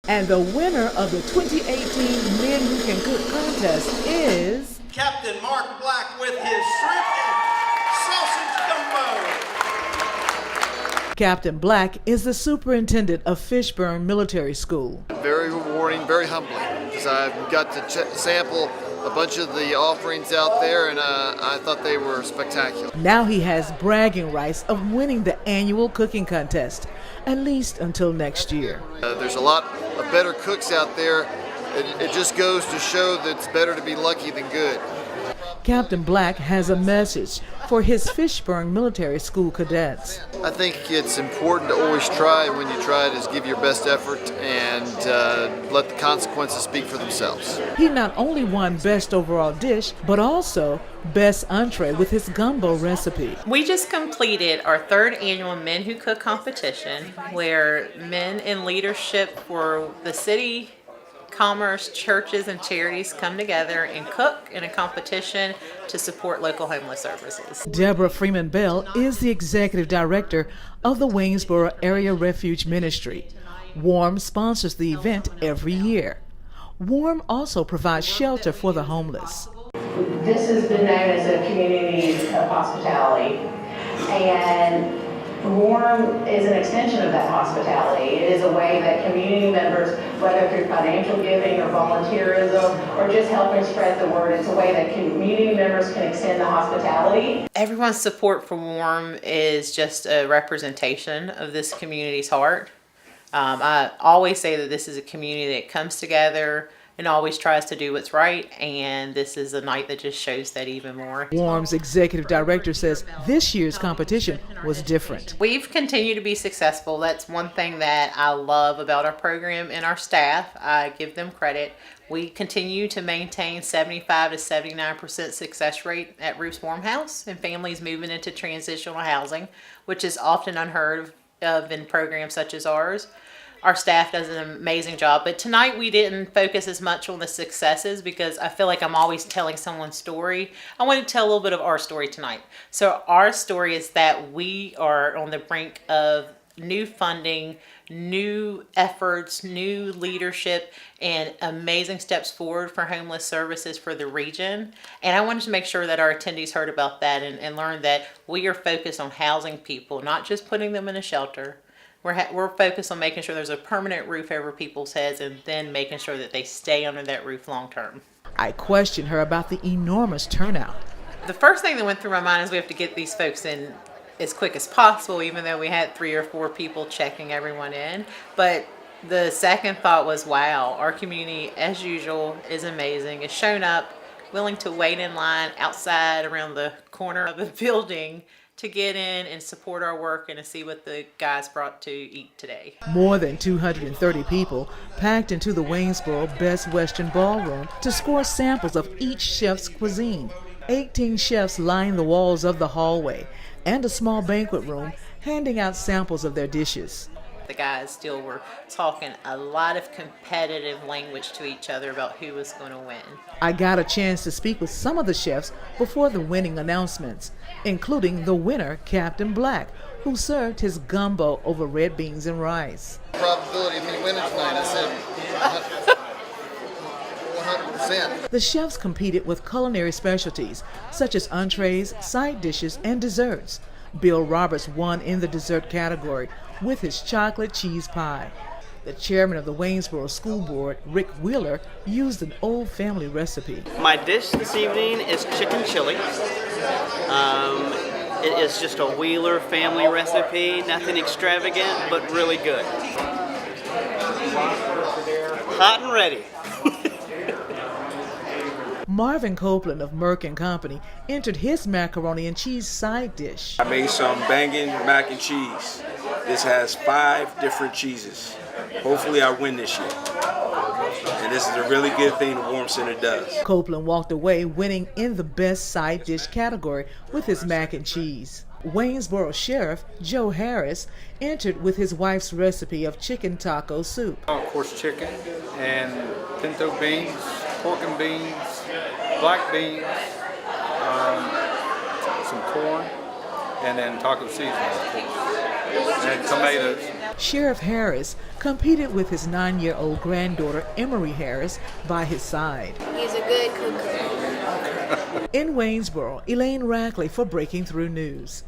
And the winner of the 2018 Men Who Can Cook contest is Captain Mark Black with his shrimp and sausage gumbo. Captain Black is the superintendent of Fishburne Military School. Very rewarding, very humbling, because I've got to sample a bunch of the offerings out there, and I thought they were spectacular. Now he has bragging rights of winning the annual cooking contest, at least until next year. There's a lot of better cooks out there. It just goes to show that it's better to be lucky than good. Captain Black has a message for his Fishburne Military School cadets. I think it's important to always try. When you try it, is give your best effort and let the consequences speak for themselves. He not only won Best Overall Dish, but also Best Entree with his gumbo recipe. We just completed our third annual Men Who Cook competition, where men in leadership for the city, commerce, churches, and charities come together and cook in a competition to support local homeless services. Debra Freeman-Bell is the executive director of the Waynesboro Area Refuge Ministry. WARM sponsors the event every year. WARM also provides shelter for the homeless. This has been known as a community of hospitality, and WARM is an extension of that hospitality. It is a way that community members, whether through financial giving or volunteerism or just helping spread the word, it's a way that community members can extend the hospitality. Everyone's support for WARM is just a representation of this community's heart. I always say that this is a community that comes together and always tries to do what's right, and this is a night that just shows that even more. WARM's executive director says this year's competition was different. We've continued to be successful. That's one thing that I love about our program and our staff. I give them credit. We continue to maintain 75 to 79% success rate at Ruth's Warm House and families moving into transitional housing, which is often unheard of in programs such as ours. Our staff does an amazing job, but tonight we didn't focus as much on the successes because I feel like I'm always telling someone's story. I want to tell a little bit of our story tonight. So our story is that we are on the brink of new funding, new efforts, new leadership, and amazing steps forward for homeless services for the region. And I wanted to make sure that our attendees heard about that and learned that we are focused on housing people, not just putting them in a shelter. We're focused on making sure there's a permanent roof over people's heads and then making sure that they stay under that roof long term. I questioned her about the enormous turnout. The first thing that went through my mind is we have to get these folks in as quick as possible, even though we had 3 or 4 people checking everyone in. But the second thought was, wow, our community, as usual, is amazing. It's shown up, willing to wait in line outside around the corner of the building to get in and support our work and to see what the guys brought to eat today. More than 230 people packed into the Waynesboro Best Western Ballroom to score samples of each chef's cuisine. 18 chefs line the walls of the hallway and a small banquet room handing out samples of their dishes. The guys still were talking a lot of competitive language to each other about who was going to win. I got a chance to speak with some of the chefs before the winning announcements, including the winner, Captain Black, who served his gumbo over red beans and rice. Probability of me winning tonight, I said 100%. The chefs competed with culinary specialties such as entrees, side dishes, and desserts. Bill Roberts won in the dessert category with his chocolate cheese pie. The chairman of the Waynesboro School Board, Rick Wheeler, used an old family recipe. My dish this evening is chicken chili. It is just a Wheeler family recipe, nothing extravagant, but really good. Hot and ready. Marvin Copeland of Merck & Company entered his macaroni and cheese side dish. I made some banging mac and cheese. This has 5 different cheeses. Hopefully I win this year. And this is a really good thing the Warm Center does. Copeland walked away winning in the best side dish category with his mac and cheese. Waynesboro Sheriff Joe Harris entered with his wife's recipe of chicken taco soup. Of course, chicken and pinto beans, pork and beans, black beans, some corn, and then taco seasoning, of course, and tomatoes. Sheriff Harris competed with his 9-year-old granddaughter Emery Harris by his side. He's a good cooker. In Waynesboro, Elaine Rackley for Breaking Through News.